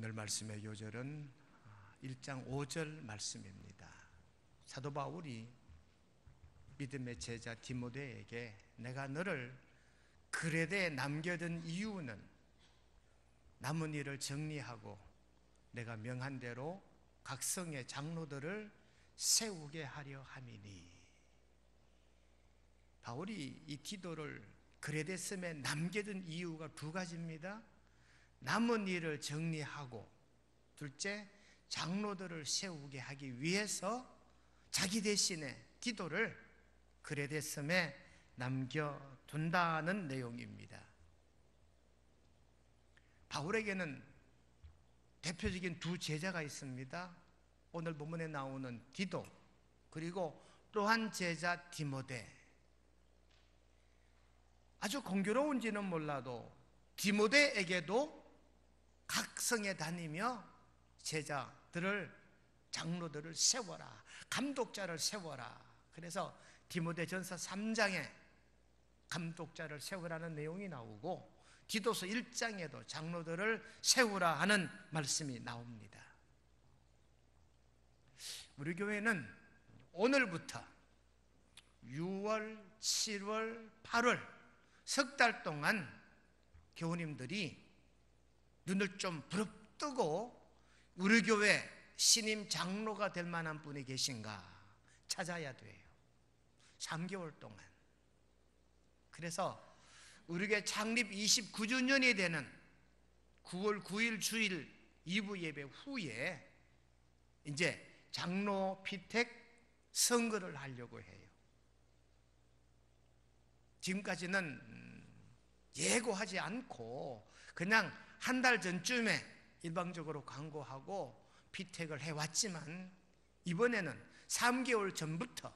오늘 말씀의 요절은 1장 5절 말씀입니다. 사도 바울이 믿음의 제자 디모데에게 내가 너를 그레데에 남겨둔 이유는 남은 일을 정리하고 내가 명한 대로 각 성의 장로들을 세우게 하려 함이니. 바울이 이 디도를 그레데 섬에 남겨둔 이유가 두 가지입니다. 남은 일을 정리하고, 둘째, 장로들을 세우게 하기 위해서 자기 대신에 디도를 그레데 섬에 남겨둔다는 내용입니다. 바울에게는 대표적인 두 제자가 있습니다. 오늘 본문에 나오는 디도, 그리고 또 한 제자 디모데. 아주 공교로운지는 몰라도 디모데에게도 각 성에 다니며 제자들을, 장로들을 세워라, 감독자를 세워라. 그래서 디모데전서 3장에 감독자를 세우라는 내용이 나오고, 디도서 1장에도 장로들을 세우라 하는 말씀이 나옵니다. 우리 교회는 오늘부터 6월, 7월, 8월 석 달 동안 교우님들이 눈을 좀 부릅뜨고 우리 교회 신임 장로가 될 만한 분이 계신가 찾아야 돼요. 3개월 동안. 그래서 우리 교회 창립 29주년이 되는 9월 9일 주일 2부 예배 후에 이제 장로 피택 선거를 하려고 해요. 지금까지는 예고하지 않고 그냥 한 달 전쯤에 일방적으로 광고하고 피택을 해왔지만, 이번에는 3개월 전부터,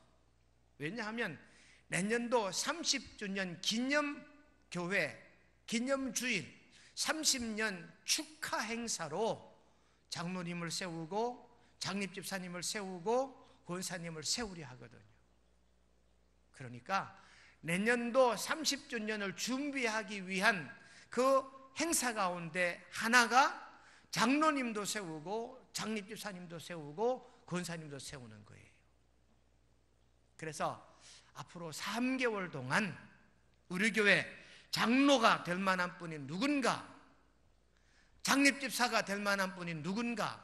왜냐하면 내년도 30주년 기념교회, 기념주일, 30년 축하 행사로 장로님을 세우고 장립집사님을 세우고 권사님을 세우려 하거든요. 그러니까 내년도 30주년을 준비하기 위한 그 행사 가운데 하나가 장로님도 세우고 장립집사님도 세우고 권사님도 세우는 거예요. 그래서 앞으로 3개월 동안 우리 교회 장로가 될 만한 분이 누군가, 장립집사가 될 만한 분이 누군가,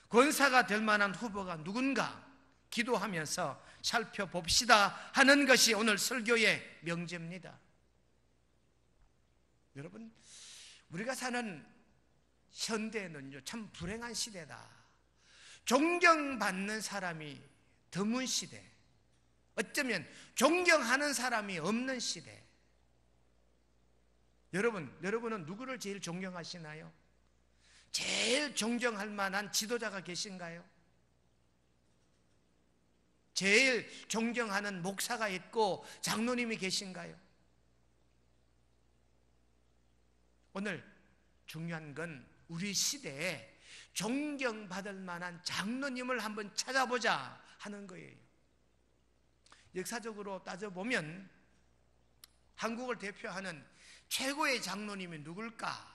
권사가 될 만한 후보가 누군가 기도하면서 살펴봅시다 하는 것이 오늘 설교의 명제입니다. 여러분, 우리가 사는 현대는요, 참 불행한 시대다. 존경받는 사람이 드문 시대, 어쩌면 존경하는 사람이 없는 시대. 여러분은 누구를 제일 존경하시나요? 제일 존경할 만한 지도자가 계신가요? 제일 존경하는 목사가 있고 장로님이 계신가요? 오늘 중요한 건 우리 시대에 존경받을 만한 장로님을 한번 찾아보자 하는 거예요. 역사적으로 따져보면 한국을 대표하는 최고의 장로님이 누굴까?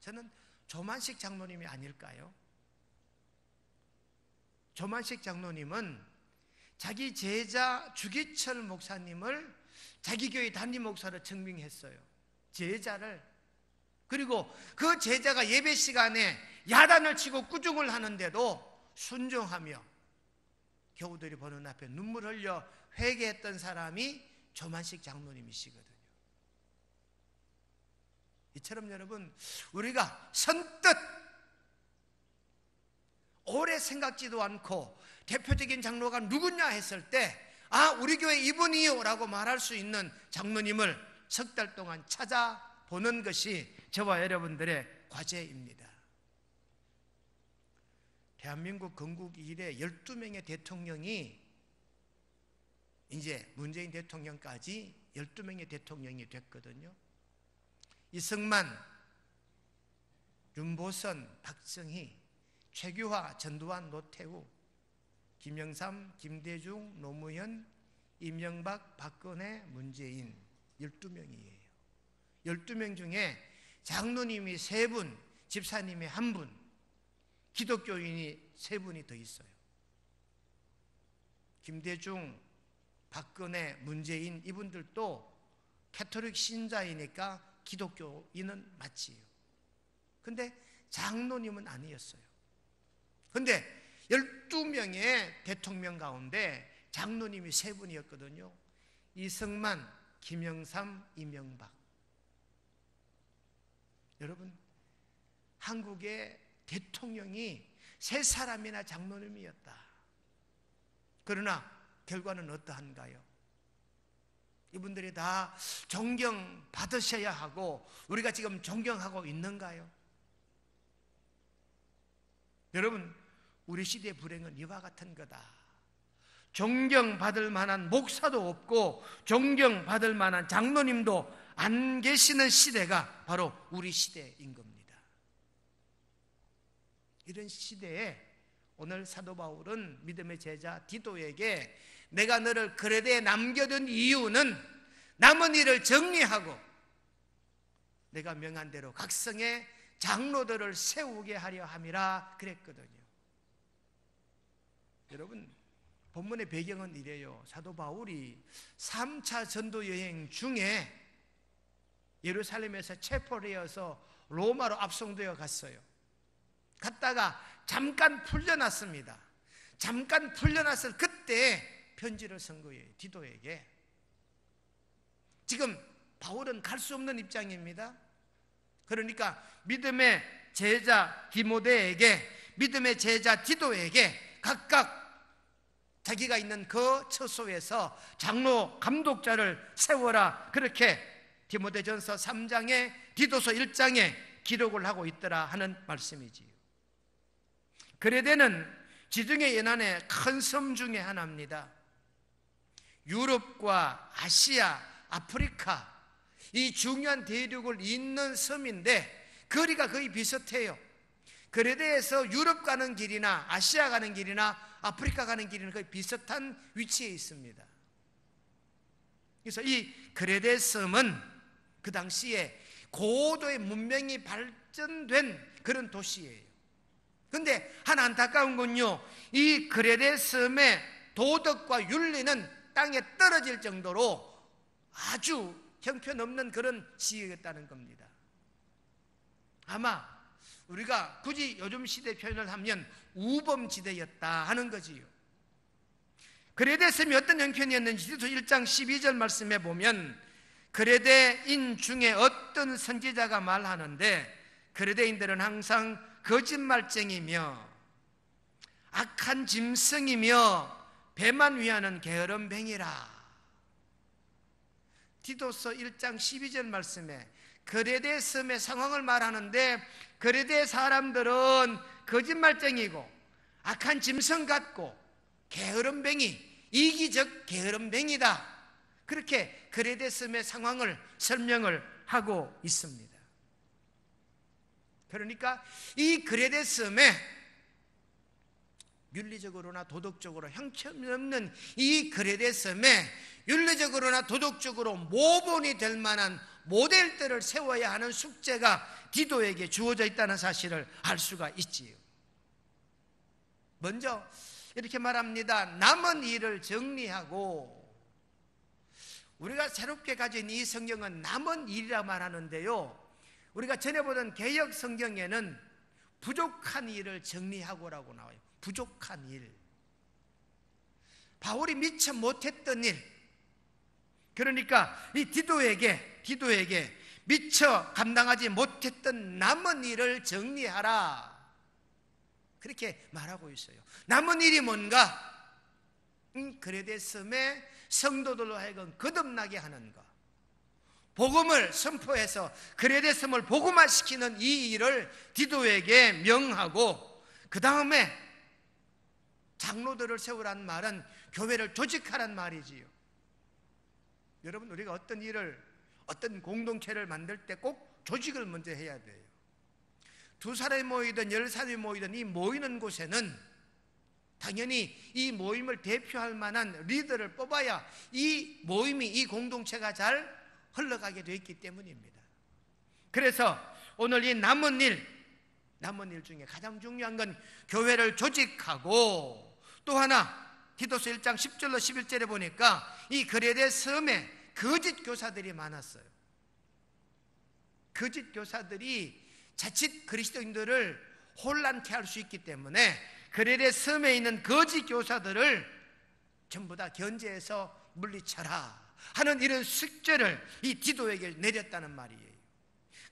저는 조만식 장로님이 아닐까요? 조만식 장로님은 자기 제자 주기철 목사님을 자기 교회 담임 목사로 증빙했어요. 제자를. 그리고 그 제자가 예배 시간에 야단을 치고 꾸중을 하는데도 순종하며 교우들이 보는 앞에 눈물 흘려 회개했던 사람이 조만식 장로님이시거든요. 이처럼 여러분, 우리가 선뜻 오래 생각지도 않고 대표적인 장로가 누구냐 했을 때, 아, 우리 교회 이분이요 라고 말할 수 있는 장로님을 석 달 동안 찾아보는 것이 저와 여러분들의 과제입니다. 대한민국 건국 이래 12명의 대통령이 이제 문재인 대통령까지 12명의 대통령이 됐거든요. 이승만, 윤보선, 박정희, 최규하, 전두환, 노태우, 김영삼, 김대중, 노무현, 이명박, 박근혜, 문재인 12명이에요. 12명 중에 장로님이 3분, 집사님이 한 분, 기독교인이 세 분이 더 있어요. 김대중, 박근혜, 문재인 이분들도 캐톨릭 신자이니까 기독교인은 맞지요. 근데 장로님은 아니었어요. 근데 12명의 대통령 가운데 장로님이 세 분이었거든요. 이승만, 김영삼, 이명박. 여러분, 한국의 대통령이 세 사람이나 장로님이었다. 그러나 결과는 어떠한가요? 이분들이 다 존경받으셔야 하고 우리가 지금 존경하고 있는가요? 여러분, 우리 시대의 불행은 이와 같은 거다. 존경받을 만한 목사도 없고 존경받을 만한 장로님도 안 계시는 시대가 바로 우리 시대인 겁니다. 이런 시대에 오늘 사도 바울은 믿음의 제자 디도에게 내가 너를 그레데에 남겨둔 이유는 남은 일을 정리하고 내가 명한 대로 각성의 장로들을 세우게 하려 함이라 그랬거든요. 여러분, 본문의 배경은 이래요. 사도 바울이 3차 전도 여행 중에 예루살렘에서 체포를 해서 로마로 압송되어 갔어요. 갔다가 잠깐 풀려났습니다. 잠깐 풀려났을 그때 편지를 쓴 거예요. 디도에게. 지금 바울은 갈 수 없는 입장입니다. 그러니까 믿음의 제자 디모데에게, 믿음의 제자 디도에게 각각 자기가 있는 그 처소에서 장로 감독자를 세워라, 그렇게 디모데전서 3장에 디도서 1장에 기록을 하고 있더라 하는 말씀이지요. 그레데는 지중해 연안의 큰 섬 중에 하나입니다. 유럽과 아시아, 아프리카 이 중요한 대륙을 잇는 섬인데 거리가 거의 비슷해요. 그레데에서 유럽 가는 길이나 아시아 가는 길이나 아프리카 가는 길이는 거의 비슷한 위치에 있습니다. 그래서 이 그레데 섬은 그 당시에 고도의 문명이 발전된 그런 도시예요. 그런데 한 안타까운 건요, 이 그레데 섬의 도덕과 윤리는 땅에 떨어질 정도로 아주 형편없는 그런 지역이었다는 겁니다. 아마 우리가 굳이 요즘 시대 표현을 하면 우범지대였다 하는 거지요. 그레데 섬이 어떤 형편이었는지 디도서 1장 12절 말씀에 보면 그레데인 중에 어떤 선지자가 말하는데 그레데인들은 항상 거짓말쟁이며 악한 짐승이며 배만 위하는 게으름뱅이라. 디도서 1장 12절 말씀에 그레데 섬의 상황을 말하는데 그레데 사람들은 거짓말쟁이고 악한 짐승 같고 게으름뱅이, 이기적 게으름뱅이다. 그렇게 그레데 섬의 상황을 설명을 하고 있습니다. 그러니까 이 그레데 섬에 윤리적으로나 도덕적으로 형편없는 이 그레데 섬에 윤리적으로나 도덕적으로 모본이 될 만한 모델들을 세워야 하는 숙제가 디도에게 주어져 있다는 사실을 알 수가 있지요. 먼저 이렇게 말합니다. 남은 일을 정리하고, 우리가 새롭게 가진 이 성경은 남은 일이라 말하는데요, 우리가 전에 보던 개역 성경에는 부족한 일을 정리하고라고 나와요. 부족한 일, 바울이 미처 못했던 일. 그러니까 이 디도에게 미처 감당하지 못했던 남은 일을 정리하라, 그렇게 말하고 있어요. 남은 일이 뭔가? 그레데 섬의 성도들로 하여금 거듭나게 하는 것, 복음을 선포해서 그레데 섬을 복음화시키는 이 일을 디도에게 명하고, 그 다음에 장로들을 세우라는 말은 교회를 조직하란 말이지요. 여러분, 우리가 어떤 일을, 어떤 공동체를 만들 때 꼭 조직을 먼저 해야 돼요. 2사람이 모이든 10사람이 모이든 이 모이는 곳에는 당연히 이 모임을 대표할 만한 리더를 뽑아야 이 모임이, 이 공동체가 잘 흘러가게 되어 있기 때문입니다. 그래서 오늘 이 남은 일, 남은 일 중에 가장 중요한 건 교회를 조직하고, 또 하나 디도서 1장 10절로 11절에 보니까 이 그레데 섬에 거짓 교사들이 많았어요. 거짓 교사들이 자칫 그리스도인들을 혼란케 할 수 있기 때문에 그레데 섬에 있는 거짓 교사들을 전부 다 견제해서 물리쳐라 하는 이런 숙제를 이 디도에게 내렸다는 말이에요.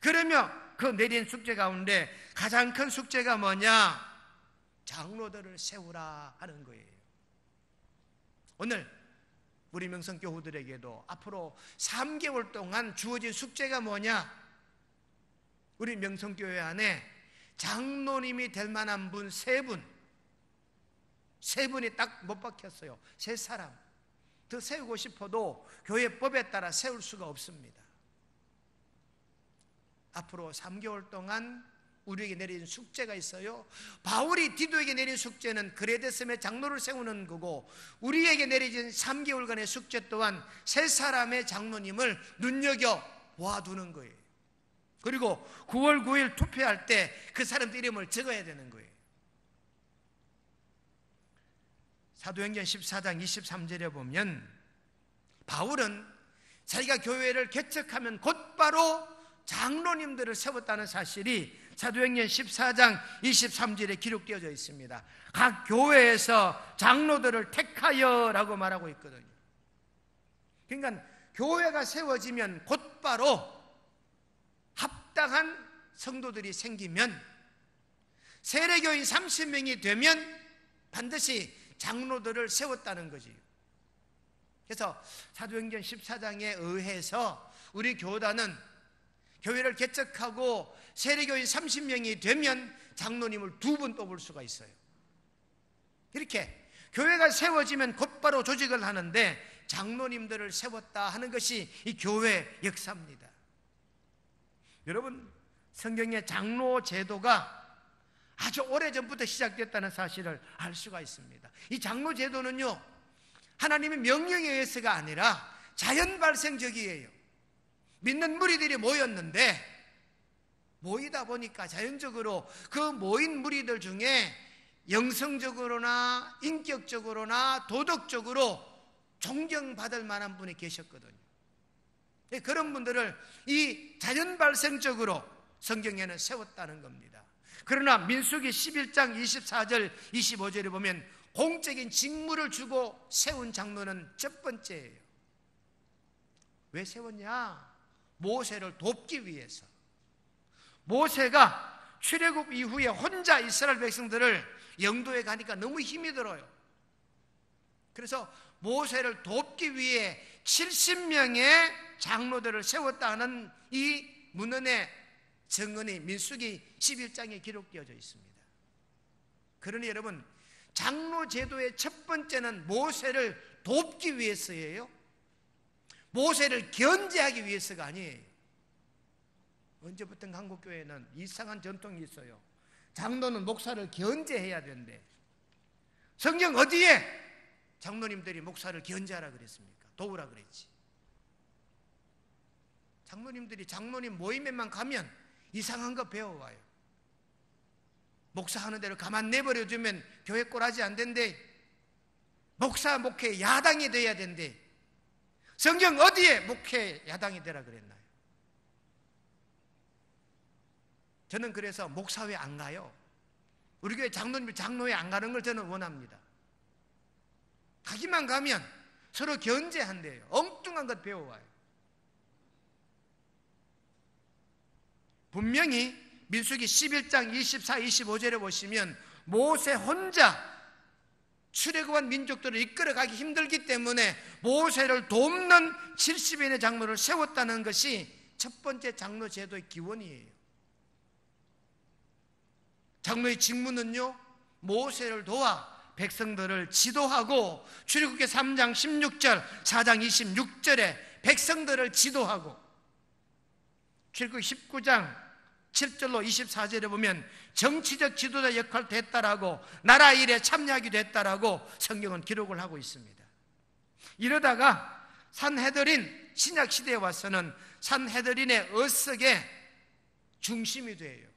그러면 그 내린 숙제 가운데 가장 큰 숙제가 뭐냐? 장로들을 세우라 하는 거예요. 오늘 우리 명성교우들에게도 앞으로 3개월 동안 주어진 숙제가 뭐냐? 우리 명성교회 안에 장로님이 될 만한 분 3분, 3분이 딱 못 박혔어요. 3사람 더 세우고 싶어도 교회법에 따라 세울 수가 없습니다. 앞으로 3개월 동안 우리에게 내린 숙제가 있어요. 바울이 디도에게 내린 숙제는 그레데 섬에 장로를 세우는 거고, 우리에게 내려진 3개월간의 숙제 또한 3사람의 장로님을 눈여겨 보아두는 거예요. 그리고 9월 9일 투표할 때 그 사람들 이름을 적어야 되는 거예요. 사도행전 14장 23절에 보면 바울은 자기가 교회를 개척하면 곧바로 장로님들을 세웠다는 사실이 사도행전 14장 23절에 기록되어져 있습니다. 각 교회에서 장로들을 택하여라고 말하고 있거든요. 그러니까 교회가 세워지면 곧바로 합당한 성도들이 생기면, 세례교인 30명이 되면 반드시 장로들을 세웠다는 거지. 그래서 사도행전 14장에 의해서 우리 교단은 교회를 개척하고 세례교인 30명이 되면 장로님을 2분 뽑을 수가 있어요. 이렇게 교회가 세워지면 곧바로 조직을 하는데 장로님들을 세웠다 하는 것이 이 교회 역사입니다. 여러분, 성경의 장로 제도가 아주 오래전부터 시작됐다는 사실을 알 수가 있습니다. 이 장로 제도는요, 하나님의 명령에 의해서가 아니라 자연 발생적이에요. 믿는 무리들이 모였는데 모이다 보니까 자연적으로 그 모인 무리들 중에 영성적으로나 인격적으로나 도덕적으로 존경받을 만한 분이 계셨거든요. 그런 분들을 이 자연 발생적으로 성경에는 세웠다는 겁니다. 그러나 민수기 11장 24절 25절에 보면 공적인 직무를 주고 세운 장로는 첫 번째예요. 왜 세웠냐? 모세를 돕기 위해서. 모세가 출애굽 이후에 혼자 이스라엘 백성들을 영도에 가니까 너무 힘이 들어요. 그래서 모세를 돕기 위해 70명의 장로들을 세웠다는 이 문헌의 증언이 민수기 11장에 기록되어져 있습니다. 그러니 여러분, 장로 제도의 첫 번째는 모세를 돕기 위해서예요. 모세를 견제하기 위해서가 아니에요. 언제부턴가 한국교회는 이상한 전통이 있어요. 장로는 목사를 견제해야 된대. 성경 어디에 장로님들이 목사를 견제하라 그랬습니까? 도우라 그랬지. 장로님들이 장로님 모임에만 가면 이상한 거 배워와요. 목사하는 대로 가만 내버려두면 교회 꼴하지 안 된대. 목사 목회 야당이 돼야 된대. 성경 어디에 목회 야당이 되라 그랬나요? 저는 그래서 목사회 안 가요. 우리 교회 장로님이 장로회 안 가는 걸 저는 원합니다. 가기만 가면 서로 견제한대요. 엉뚱한 것 배워와요. 분명히 민수기 11장 24, 25절에 보시면 모세 혼자 출애굽한 민족들을 이끌어가기 힘들기 때문에 모세를 돕는 70인의 장로를 세웠다는 것이 첫 번째 장로 제도의 기원이에요. 장로의 직무는요, 모세를 도와 백성들을 지도하고, 출애굽기 3장 16절, 4장 26절에 백성들을 지도하고, 출애굽기 19장 7절로 24절에 보면 정치적 지도자 역할도 했다라고, 나라 일에 참여하기도 했다라고 성경은 기록을 하고 있습니다. 이러다가 산헤드린, 신약 시대에 와서는 산헤드린의 어석의 중심이 돼요.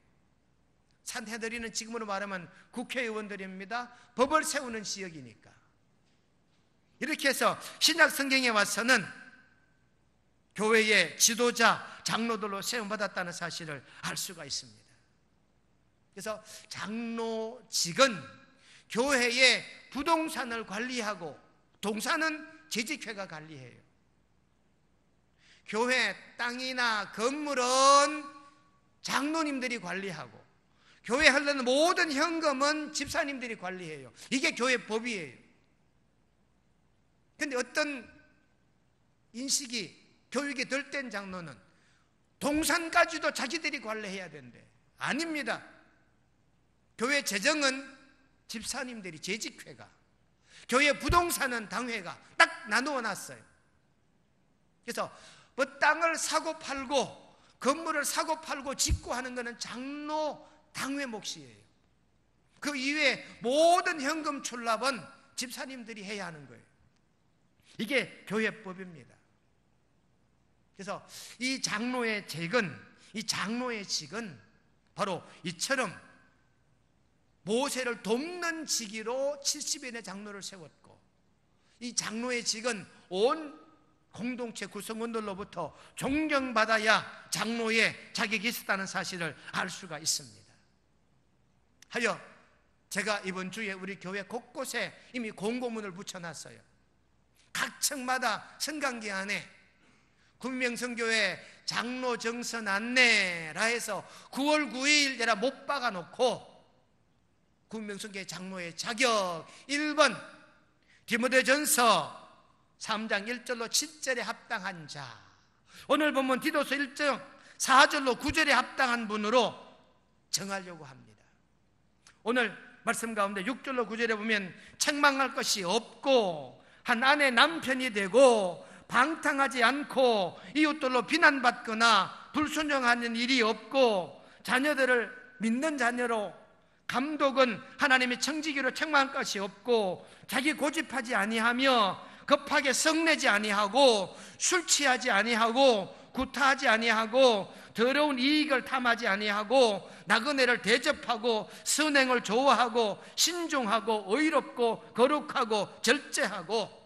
산해들이는 지금으로 말하면 국회의원들입니다. 법을 세우는 지역이니까. 이렇게 해서 신약 성경에 와서는 교회의 지도자, 장로들로 세움받았다는 사실을 알 수가 있습니다. 그래서 장로직은 교회의 부동산을 관리하고, 동산은 재직회가 관리해요. 교회 땅이나 건물은 장로님들이 관리하고, 교회에 흐르는 모든 현금은 집사님들이 관리해요. 이게 교회 법이에요. 그런데 어떤 인식이, 교육이 덜 된 장로는 동산까지도 자기들이 관리해야 된대. 아닙니다. 교회 재정은 집사님들이, 재직회가, 교회 부동산은 당회가 딱 나누어 놨어요. 그래서 뭐 땅을 사고 팔고 건물을 사고 팔고 짓고 하는 것은 장로 당회 몫이에요. 그 이외에 모든 현금 출납은 집사님들이 해야 하는 거예요. 이게 교회법입니다. 그래서 이 장로의 직은, 이 장로의 직은 바로 이처럼 모세를 돕는 직위로 70인의 장로를 세웠고, 이 장로의 직은 온 공동체 구성원들로부터 존경받아야 장로의 자격이 있었다는 사실을 알 수가 있습니다. 하여 제가 이번 주에 우리 교회 곳곳에 이미 공고문을 붙여놨어요. 각 층마다 성강기 안에 군명성교회 장로 정선 안내라 해서 9월 9일 내라 못 박아놓고, 군명성교회 장로의 자격 1번 디모데전서 3장 1절로 7절에 합당한 자, 오늘 보면 디도서 1장 4절로 9절에 합당한 분으로 정하려고 합니다. 오늘 말씀 가운데 6절로 9절에 보면 책망할 것이 없고 한 아내 남편이 되고 방탕하지 않고 이웃들로 비난받거나 불순종하는 일이 없고 자녀들을 믿는 자녀로, 감독은 하나님의 청지기로 책망할 것이 없고 자기 고집하지 아니하며 급하게 성내지 아니하고 술 취하지 아니하고 구타하지 아니하고 더러운 이익을 탐하지 아니하고 나그네를 대접하고 선행을 좋아하고 신중하고 의롭고 거룩하고 절제하고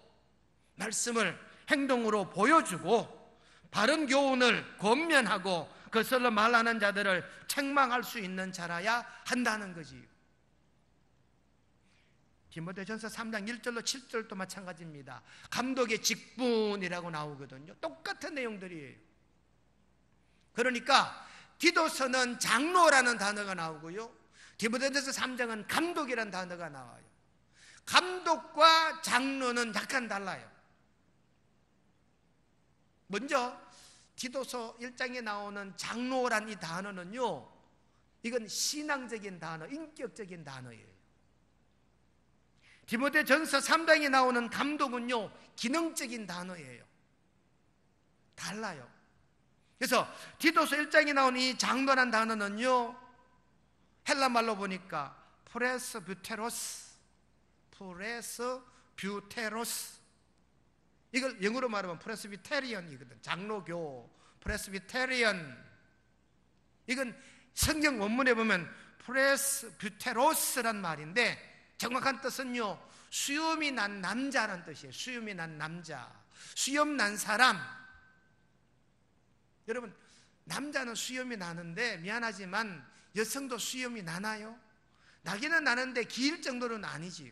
말씀을 행동으로 보여주고 바른 교훈을 권면하고 거슬러 말하는 자들을 책망할 수 있는 자라야 한다는 거지. 디모데전서 3장 1절로 7절도 마찬가지입니다. 감독의 직분이라고 나오거든요. 똑같은 내용들이에요. 그러니까 디도서는 장로라는 단어가 나오고요, 디모데전서 3장은 감독이라는 단어가 나와요. 감독과 장로는 약간 달라요. 먼저 디도서 1장에 나오는 장로란 이 단어는요, 이건 신앙적인 단어, 인격적인 단어예요. 디모데전서 3장에 나오는 감독은요, 기능적인 단어예요. 달라요. 그래서 디도서 1장에 나오는 이 장로란 단어는요, 헬라말로 보니까 프레스뷰테로스, 이걸 영어로 말하면 프레스비테리언이거든. 장로교, 프레스비테리언. 이건 성경 원문에 보면 프레스뷰테로스란 말인데 정확한 뜻은요, 수염이 난 남자라는 뜻이에요. 수염이 난 남자, 수염 난 사람. 여러분, 남자는 수염이 나는데 미안하지만 여성도 수염이 나나요? 나기는 나는데 길 정도는 아니지요.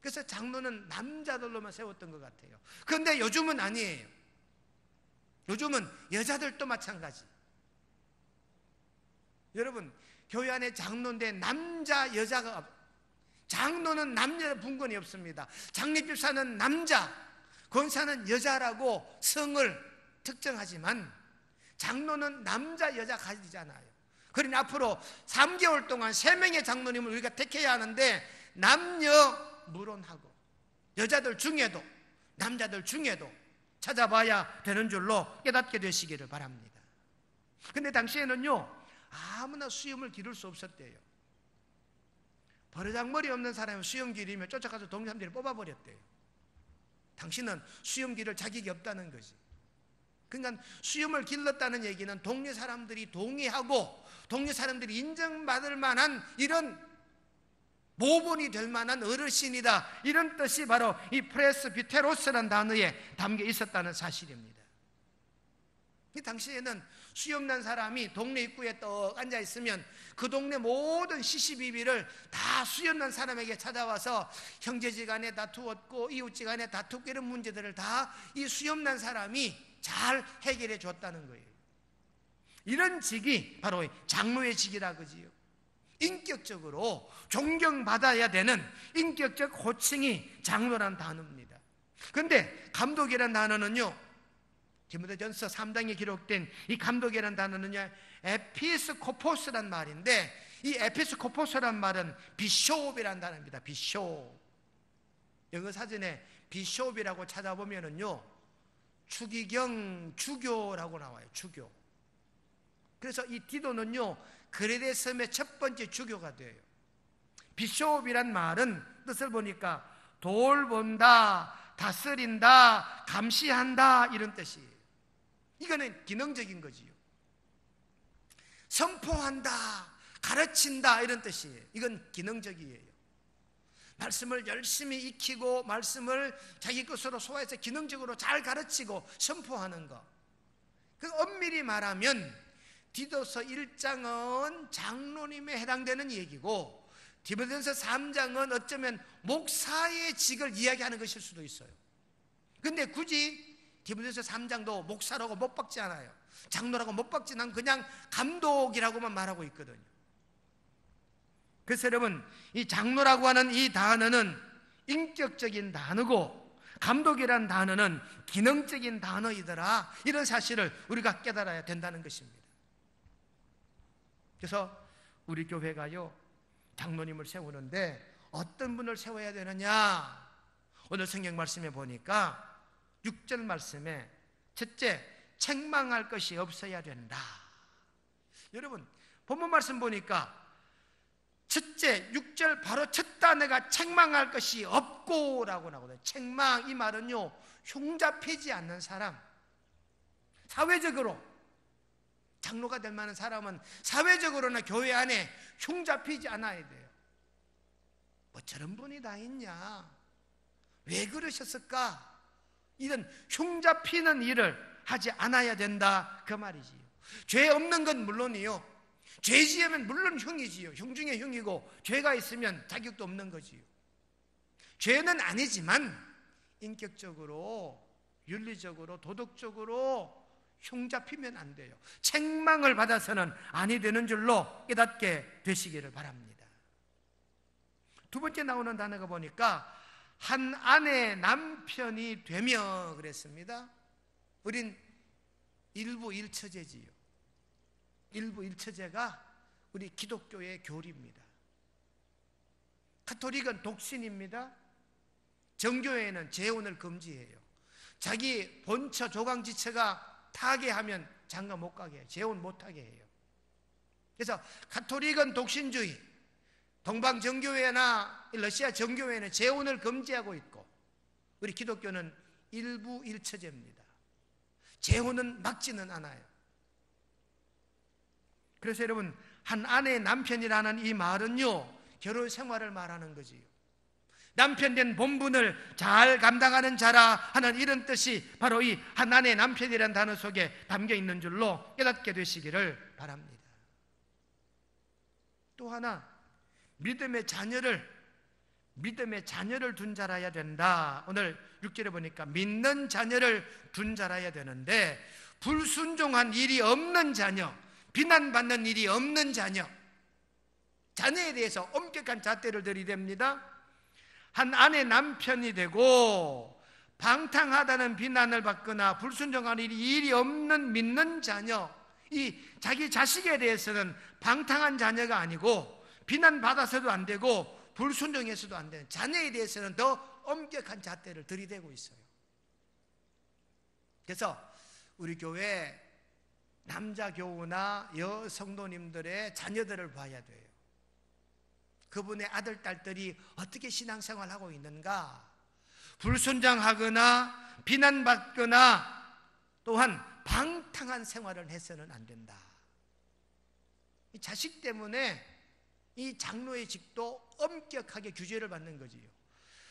그래서 장로는 남자들로만 세웠던 것 같아요. 그런데 요즘은 아니에요. 요즘은 여자들도 마찬가지. 여러분, 교회 안에 장로인데 남자 여자가, 장로는 남녀 분권이 없습니다. 장례집사는 남자, 권사는 여자라고 성을 특정하지만 장로는 남자 여자 가지잖아요. 그러니 앞으로 3개월 동안 3명의 장로님을 우리가 택해야 하는데 남녀 무론하고 여자들 중에도 남자들 중에도 찾아봐야 되는 줄로 깨닫게 되시기를 바랍니다. 근데 당시에는요, 아무나 수염을 기를 수 없었대요. 버르장머리 없는 사람은 수염 기르면 쫓아가서 동네 사람들이 뽑아버렸대요. 당신은 수염 기를 자격이 없다는 거지. 그러니까 수염을 길렀다는 얘기는 동네 사람들이 동의하고 동네 사람들이 인정받을 만한 이런 모본이 될 만한 어르신이다, 이런 뜻이 바로 이 프레스비테로스라는 단어에 담겨 있었다는 사실입니다. 이 당시에는 수염난 사람이 동네 입구에 떡 앉아 있으면 그 동네 모든 시시비비를 다 수염난 사람에게 찾아와서 형제지간에 다투었고 이웃지간에 다투고 이런 문제들을 다 이 수염난 사람이 잘 해결해 줬다는 거예요. 이런 직이 바로 장로의 직이라 그지요. 인격적으로 존경받아야 되는 인격적 호칭이 장로란 단어입니다. 그런데 감독이란 단어는요, 디모데전서 3장에 기록된 이 감독이란 단어는요, 에피스코포스란 말인데, 이 에피스코포스란 말은 비숍이란 단어입니다. 비숍. 영어 사전에 비숍이라고 찾아보면은요, 추기경 주교라고 나와요. 주교. 그래서 이 디도는요, 그레데 섬의 첫 번째 주교가 돼요. 비숍이란 말은 뜻을 보니까 돌본다, 다스린다, 감시한다, 이런 뜻이에요. 이거는 기능적인 거지요. 선포한다, 가르친다, 이런 뜻이에요. 이건 기능적이에요. 말씀을 열심히 익히고 말씀을 자기 것으로 소화해서 기능적으로 잘 가르치고 선포하는 거. 그 엄밀히 말하면 디도서 1장은 장로님에 해당되는 얘기고, 디모데전서 3장은 어쩌면 목사의 직을 이야기하는 것일 수도 있어요. 근데 굳이 디모데전서 3장도 목사라고 못 박지 않아요. 장로라고 못 박지 않고 그냥 감독이라고만 말하고 있거든요. 그래서 여러분, 이 장로라고 하는 이 단어는 인격적인 단어고 감독이란 단어는 기능적인 단어이더라, 이런 사실을 우리가 깨달아야 된다는 것입니다. 그래서 우리 교회가요, 장로님을 세우는데 어떤 분을 세워야 되느냐, 오늘 성경 말씀에 보니까 6절 말씀에 첫째, 책망할 것이 없어야 된다. 여러분, 본문 말씀 보니까 첫째 6절 바로 첫 단어가 책망할 것이 없고 라고 나오거든요. 책망, 이 말은요, 흉잡히지 않는 사람, 사회적으로 장로가 될 만한 사람은 사회적으로나 교회 안에 흉잡히지 않아야 돼요. 뭐 저런 분이 다 있냐, 왜 그러셨을까, 이런 흉잡히는 일을 하지 않아야 된다, 그 말이지요. 죄 없는 건 물론이요, 죄 지으면 물론 흉이지요. 흉 중에 흉이고, 죄가 있으면 자격도 없는 거지요. 죄는 아니지만 인격적으로, 윤리적으로, 도덕적으로 흉잡히면 안 돼요. 책망을 받아서는 아니 되는 줄로 깨닫게 되시기를 바랍니다. 두 번째 나오는 단어가 보니까 한 아내 남편이 되며 그랬습니다. 우린 일부 일처제지요. 일부 일처제가 우리 기독교의 교리입니다. 가톨릭은 독신입니다. 정교회는 재혼을 금지해요. 자기 본처 조강지처가 타계하면 장가 못 가게 해요. 재혼 못 하게 해요. 그래서 가톨릭은 독신주의, 동방정교회나 러시아 정교회는 재혼을 금지하고 있고, 우리 기독교는 일부 일처제입니다. 재혼은 막지는 않아요. 그래서 여러분, 한 아내의 남편이라는 이 말은요, 결혼 생활을 말하는 거지요. 남편 된 본분을 잘 감당하는 자라 하는 이런 뜻이 바로 이 한 아내의 남편이라는 단어 속에 담겨 있는 줄로 깨닫게 되시기를 바랍니다. 또 하나, 믿음의 자녀를 둔 자라야 된다. 오늘 6절에 보니까 믿는 자녀를 둔 자라야 되는데, 불순종한 일이 없는 자녀, 비난받는 일이 없는 자녀에 대해서 엄격한 잣대를 들이댑니다. 한 아내 남편이 되고 방탕하다는 비난을 받거나 불순종한 일이 없는 믿는 자녀, 이 자기 자식에 대해서는 방탕한 자녀가 아니고 비난받아서도 안 되고 불순종해서도 안 되는 자녀에 대해서는 더 엄격한 잣대를 들이대고 있어요. 그래서 우리 교회 남자 교우나 여성도님들의 자녀들을 봐야 돼요. 그분의 아들, 딸들이 어떻게 신앙생활을 하고 있는가, 불순종하거나 비난받거나 또한 방탕한 생활을 해서는 안 된다. 이 자식 때문에 이 장로의 직도 엄격하게 규제를 받는 거지요.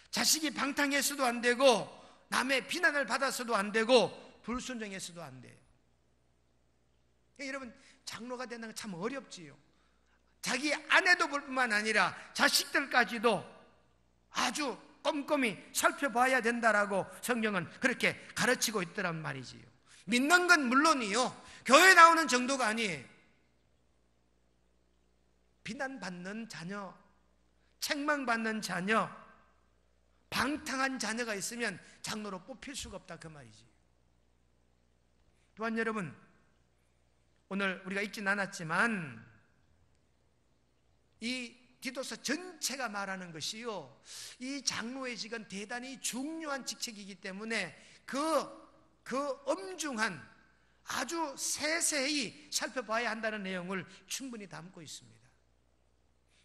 자식이 방탕해서도 안 되고 남의 비난을 받아서도 안 되고 불순종해서도 안 돼요. 여러분, 장로가 된다는 건 참 어렵지요. 자기 아내도 뿐만 아니라 자식들까지도 아주 꼼꼼히 살펴봐야 된다라고 성경은 그렇게 가르치고 있더란 말이지요. 믿는 건 물론이요, 교회 나오는 정도가 아니에요. 비난받는 자녀, 책망받는 자녀, 방탕한 자녀가 있으면 장로로 뽑힐 수가 없다, 그 말이지. 또한 여러분, 오늘 우리가 읽진 않았지만 이 디도서 전체가 말하는 것이요, 이 장로의 직은 대단히 중요한 직책이기 때문에 그 엄중한, 아주 세세히 살펴봐야 한다는 내용을 충분히 담고 있습니다.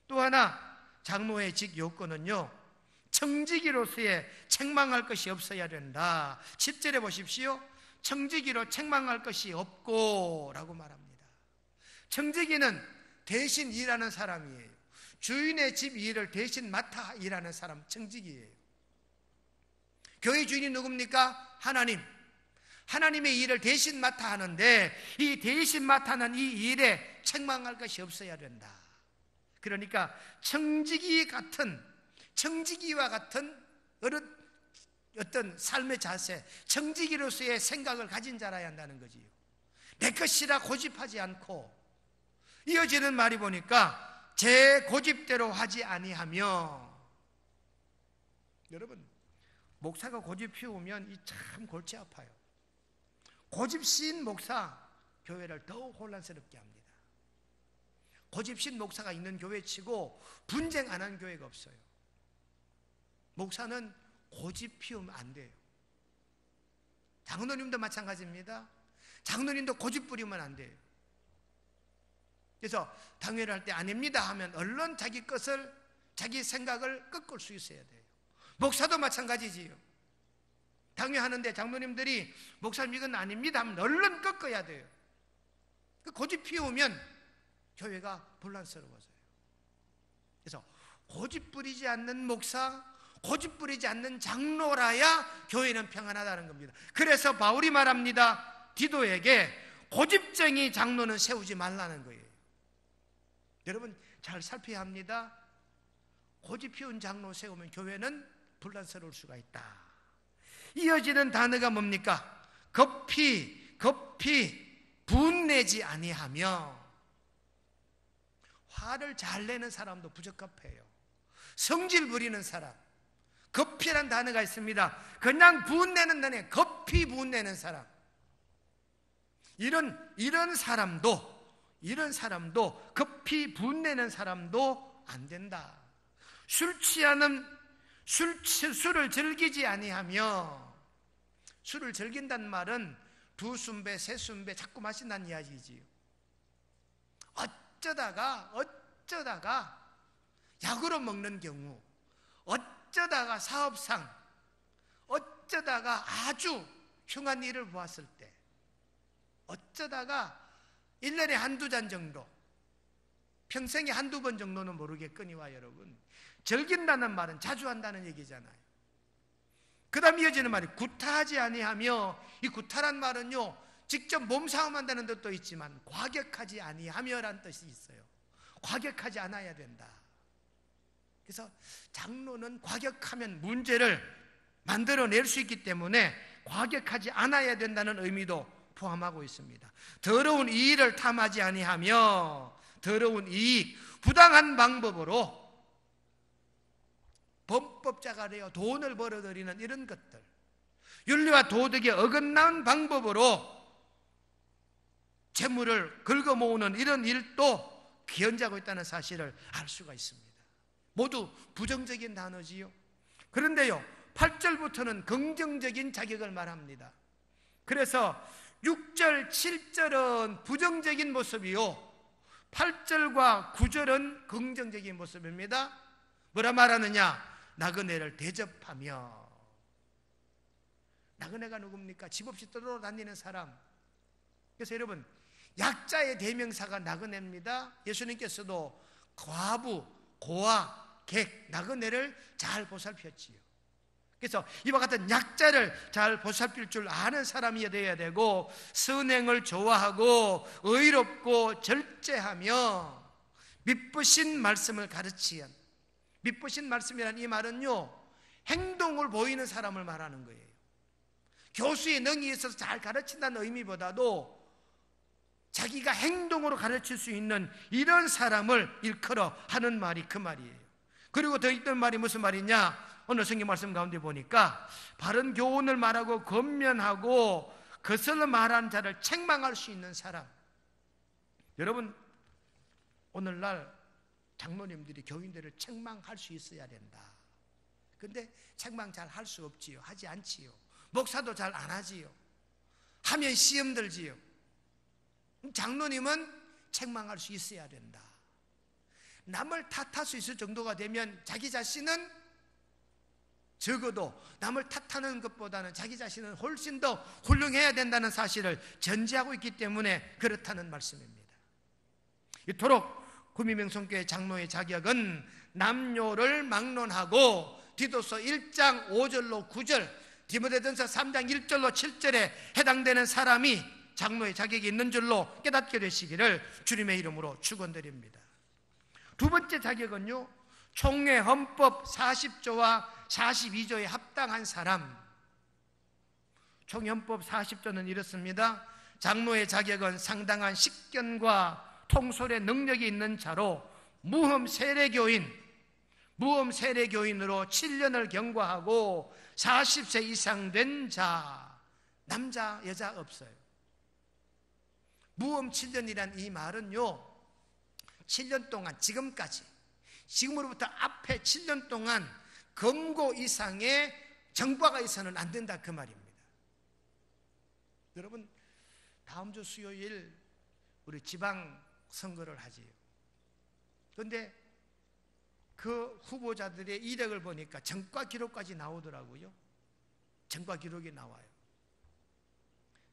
또 하나, 장로의 직 요건은요, 청지기로서의 책망할 것이 없어야 된다. 10절에 보십시오. 청지기로 책망할 것이 없고 라고 말합니다. 청지기는 대신 일하는 사람이에요. 주인의 집 일을 대신 맡아 일하는 사람, 청지기예요. 교회 주인이 누굽니까? 하나님. 하나님의 일을 대신 맡아 하는데 이 대신 맡아 하는 이 일에 책망할 것이 없어야 된다. 그러니까 청지기와 같은 어떤 삶의 자세, 청지기로서의 생각을 가진 자라야 한다는 거지요. 내 것이라 고집하지 않고, 이어지는 말이 보니까 제 고집대로 하지 아니하며. 여러분, 목사가 고집 피우면 이 참 골치 아파요. 고집신 목사, 교회를 더욱 혼란스럽게 합니다. 고집신 목사가 있는 교회치고 분쟁 안 한 교회가 없어요. 목사는 고집 피우면 안 돼요. 장로님도 마찬가지입니다. 장로님도 고집 부리면 안 돼요. 그래서 당회를 할 때 아닙니다 하면 얼른 자기 것을, 자기 생각을 꺾을 수 있어야 돼요. 목사도 마찬가지지요. 당회하는데 장로님들이 목사님 이건 아닙니다 하면 얼른 꺾어야 돼요. 고집 피우면 교회가 혼란스러워져요. 그래서 고집 부리지 않는 목사, 고집 부리지 않는 장로라야 교회는 평안하다는 겁니다. 그래서 바울이 말합니다. 디도에게 고집쟁이 장로는 세우지 말라는 거예요. 여러분, 잘 살펴야 합니다. 고집 피운 장로 세우면 교회는 불란스러울 수가 있다. 이어지는 단어가 뭡니까? 급히 분내지 아니하며. 화를 잘 내는 사람도 부적합해요. 성질 부리는 사람, 급히란 단어가 있습니다. 그냥 분내는 단어에 급히 분내는 사람, 이런 사람도 급히 분내는 사람도 안 된다. 술을 즐기지 아니하며. 술을 즐긴다는 말은 2순배, 3순배 자꾸 마신다는 이야기지요. 어쩌다가 약으로 먹는 경우, 어쩌다가 사업상, 어쩌다가 아주 흉한 일을 보았을 때, 어쩌다가 1년에 한두 잔 정도, 평생에 한두 번 정도는 모르겠거니와 여러분, 즐긴다는 말은 자주 한다는 얘기잖아요. 그 다음 이어지는 말이 구타하지 아니하며. 이 구타란 말은요, 직접 몸싸움한다는 뜻도 있지만 과격하지 아니하며라는 뜻이 있어요. 과격하지 않아야 된다. 그래서 장로는 과격하면 문제를 만들어낼 수 있기 때문에 과격하지 않아야 된다는 의미도 포함하고 있습니다. 더러운 이익을 탐하지 아니하며. 더러운 이익, 부당한 방법으로 범법자가 되어 돈을 벌어들이는 이런 것들, 윤리와 도덕에 어긋난 방법으로 재물을 긁어 모으는 이런 일도 기연자고 있다는 사실을 알 수가 있습니다. 모두 부정적인 단어지요. 그런데요, 8절부터는 긍정적인 자격을 말합니다. 그래서 6절, 7절은 부정적인 모습이요, 8절과 9절은 긍정적인 모습입니다. 뭐라 말하느냐? 나그네를 대접하며. 나그네가 누굽니까? 집 없이 떠돌아다니는 사람. 그래서 여러분, 약자의 대명사가 나그네입니다. 예수님께서도 과부, 고아, 객, 나그네를 잘 보살폈지요. 그래서 이와 같은 약자를 잘 보살필 줄 아는 사람이 되어야 되고, 선행을 좋아하고 의롭고 절제하며 미쁘신 말씀을 가르치는, 미쁘신 말씀이란 이 말은요, 행동을 보이는 사람을 말하는 거예요. 교수의 능이 있어서 잘 가르친다는 의미보다도 자기가 행동으로 가르칠 수 있는 이런 사람을 일컬어 하는 말이 그 말이에요. 그리고 더 있던 말이 무슨 말이냐? 오늘 성경 말씀 가운데 보니까 바른 교훈을 말하고 권면하고 거슬러 말하는 자를 책망할 수 있는 사람. 여러분, 오늘날 장로님들이 교인들을 책망할 수 있어야 된다. 근데 책망 잘 할 수 없지요. 하지 않지요. 목사도 잘 안 하지요. 하면 시험 들지요. 장로님은 책망할 수 있어야 된다. 남을 탓할 수 있을 정도가 되면 자기 자신은 적어도 남을 탓하는 것보다는 자기 자신은 훨씬 더 훌륭해야 된다는 사실을 전제하고 있기 때문에 그렇다는 말씀입니다. 이토록 구미명성교회 장로의 자격은 남녀를 막론하고 디도서 1장 5절로 9절, 디모데전서 3장 1절로 7절에 해당되는 사람이 장로의 자격이 있는 줄로 깨닫게 되시기를 주님의 이름으로 축원드립니다. 두 번째 자격은요, 총회 헌법 40조와 42조에 합당한 사람. 총회 헌법 40조는 이렇습니다. 장로의 자격은 상당한 식견과 통솔의 능력이 있는 자로 무흠 세례교인으로 7년을 경과하고 40세 이상 된 자, 남자 여자 없어요. 무흠 7년이란 이 말은요, 7년 동안, 지금으로부터 앞에 7년 동안 검고 이상의 정과가 있어서는 안 된다, 그 말입니다. 여러분, 다음 주 수요일 우리 지방선거를 하지요. 그런데 그 후보자들의 이력을 보니까 전과 기록까지 나오더라고요. 전과 기록이 나와요.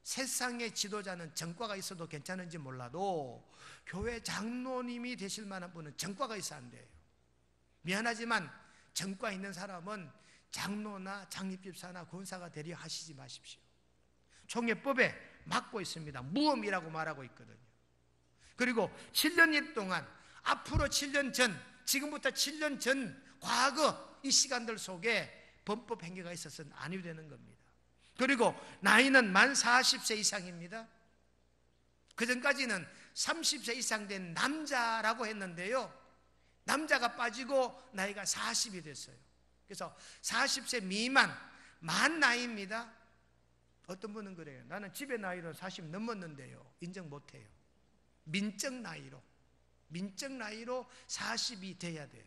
세상의 지도자는 전과가 있어도 괜찮은지 몰라도 교회 장로님이 되실 만한 분은 전과가 있어야 안 돼요. 미안하지만 전과 있는 사람은 장로나 장립집사나 권사가 되려 하시지 마십시오. 총회법에 막고 있습니다. 무엄이라고 말하고 있거든요. 그리고 7년 동안, 앞으로 7년 전, 지금부터 7년 전 과거 이 시간들 속에 범법 행위가 있어서는 아니 되는 겁니다. 그리고 나이는 만 40세 이상입니다. 그전까지는 30세 이상 된 남자라고 했는데요, 남자가 빠지고 나이가 40이 됐어요. 그래서 40세 미만, 만 나이입니다. 어떤 분은 그래요. 나는 집의 나이로 40 넘었는데요, 인정 못해요. 민적 나이로 40이 돼야 돼요.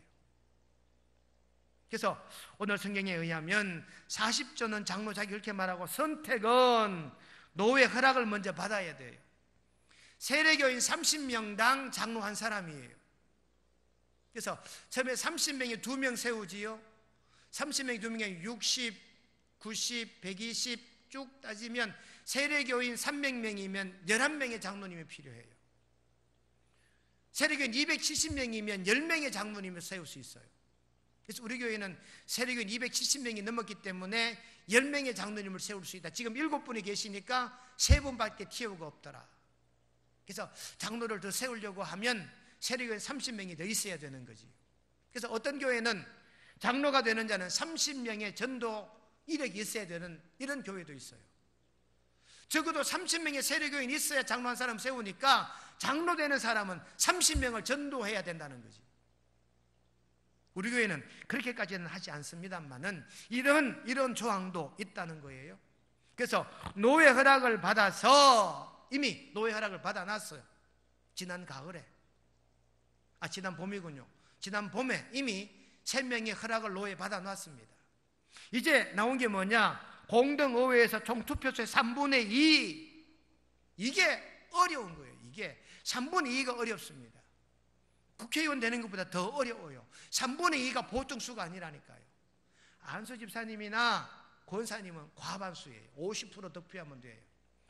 그래서 오늘 성경에 의하면 40조는 장로 자격 이렇게 말하고, 선택은 노회 허락을 먼저 받아야 돼요. 세례교인 30명당 장로 한 사람이에요. 그래서 처음에 30명이 2명 세우지요. 30명이 2명이 60, 90, 120 쭉 따지면 세례교인 300명이면 11명의 장로님이 필요해요. 세례교인 270명이면 10명의 장로님을 세울 수 있어요. 그래서 우리 교회는 세례교인 270명이 넘었기 때문에 10명의 장로님을 세울 수 있다. 지금 7분이 계시니까 3분밖에 티오가 없더라. 그래서 장로를 더 세우려고 하면 세례교인 30명이 더 있어야 되는 거지. 그래서 어떤 교회는 장로가 되는 자는 30명의 전도 이력이 있어야 되는 이런 교회도 있어요. 적어도 30명의 세례교인이 있어야 장로 한 사람 세우니까 장로 되는 사람은 30명을 전도해야 된다는 거지. 우리 교회는 그렇게까지는 하지 않습니다만은 이런 조항도 있다는 거예요. 그래서 노회 허락을 받아서, 이미 노회 허락을 받아놨어요. 지난 봄이군요. 지난 봄에 이미 3명의 허락을 노회 받아놨습니다. 이제 나온 게 뭐냐? 공동의회에서 총 투표수의 3분의 2. 이게 어려운 거예요. 이게 3분의 2가 어렵습니다. 국회의원 되는 것보다 더 어려워요. 3분의 2가 보통 수가 아니라니까요. 안수 집사님이나 권사님은 과반수예요. 50% 득표하면 돼요.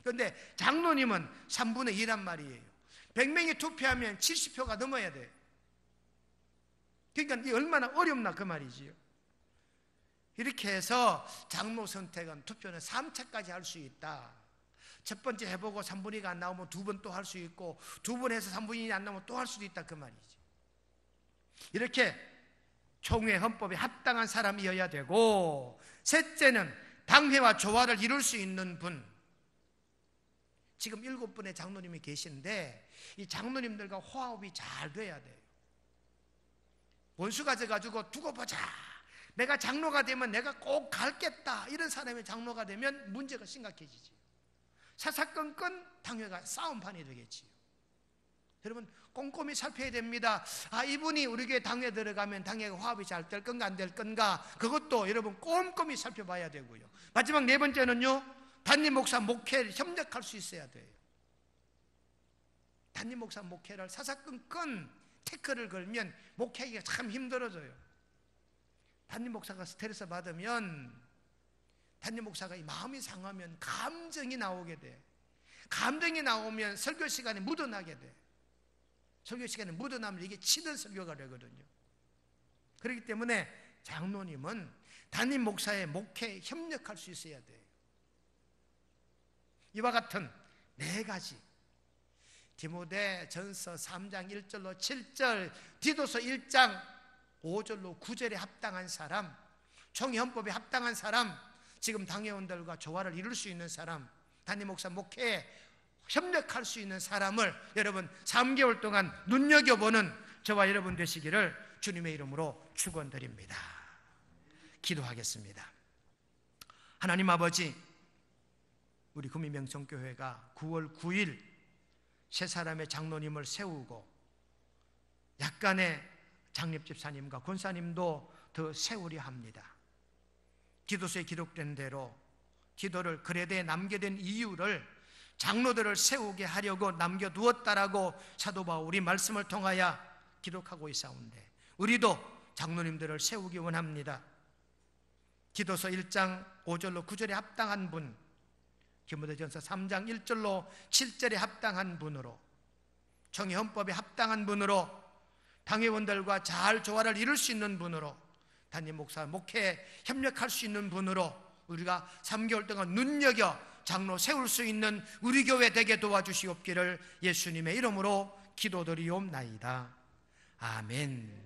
그런데 장로님은 3분의 1란 말이에요. 100명이 투표하면 70표가 넘어야 돼요. 그러니까 이게 얼마나 어렵나 그 말이지요. 이렇게 해서 장로 선택은 투표는 3차까지 할 수 있다. 첫 번째 해보고 3분의 2가 안 나오면 두 번 또 할 수 있고, 두 번 해서 3분의 2이 안 나오면 또 할 수도 있다 그 말이지. 이렇게 총회 헌법에 합당한 사람이어야 되고, 셋째는 당회와 조화를 이룰 수 있는 분. 지금 7분의 장로님이 계신데 이 장로님들과 화합이 잘 돼야 돼요. 원수 가져가지고 두고 보자, 내가 장로가 되면 내가 꼭 갈겠다, 이런 사람이 장로가 되면 문제가 심각해지지. 사사건건 당회가 싸움판이 되겠지요. 여러분 꼼꼼히 살펴야 됩니다. 이분이 우리 교회 당회 들어가면 당회가 화합이 잘 될 건가 안 될 건가, 그것도 여러분 꼼꼼히 살펴봐야 되고요. 마지막 네 번째는요, 담임 목사 목회를 협력할 수 있어야 돼요. 담임 목사 목회를 사사건건 태클을 걸면 목회하기가 참 힘들어져요. 담임 목사가 스트레스 받으면, 담임 목사가 이 마음이 상하면 감정이 나오게 돼. 감정이 나오면 설교 시간에 묻어나게 돼. 설교 시간에 묻어나면 이게 치는 설교가 되거든요. 그렇기 때문에 장로님은 담임 목사의 목회에 협력할 수 있어야 돼요. 이와 같은 네 가지, 디모데전서 3장 1절로 7절, 디도서 1장 5절로 9절에 합당한 사람, 총회 헌법에 합당한 사람, 지금 당회원들과 조화를 이룰 수 있는 사람, 담임 목사 목회에 협력할 수 있는 사람을 여러분 3개월 동안 눈여겨보는 저와 여러분 되시기를 주님의 이름으로 축원드립니다. 기도하겠습니다. 하나님 아버지, 우리 구미명성교회가 9월 9일 세 사람의 장로님을 세우고 약간의 장립집사님과 권사님도 더 세우려 합니다. 기도서에 기록된 대로 기도를 그레데에 남겨둔 이유를 장로들을 세우게 하려고 남겨두었다라고 사도 바울이 말씀을 통하여 기록하고 있사온데, 우리도 장로님들을 세우기 원합니다. 기도서 1장 5절로 9절에 합당한 분, 디모데전서 3장 1절로 7절에 합당한 분으로, 총회 헌법에 합당한 분으로, 당회원들과 잘 조화를 이룰 수 있는 분으로, 담임 목사 목회에 협력할 수 있는 분으로 우리가 3개월 동안 눈여겨 장로 세울 수 있는 우리 교회 되게 도와주시옵기를 예수님의 이름으로 기도드리옵나이다. 아멘.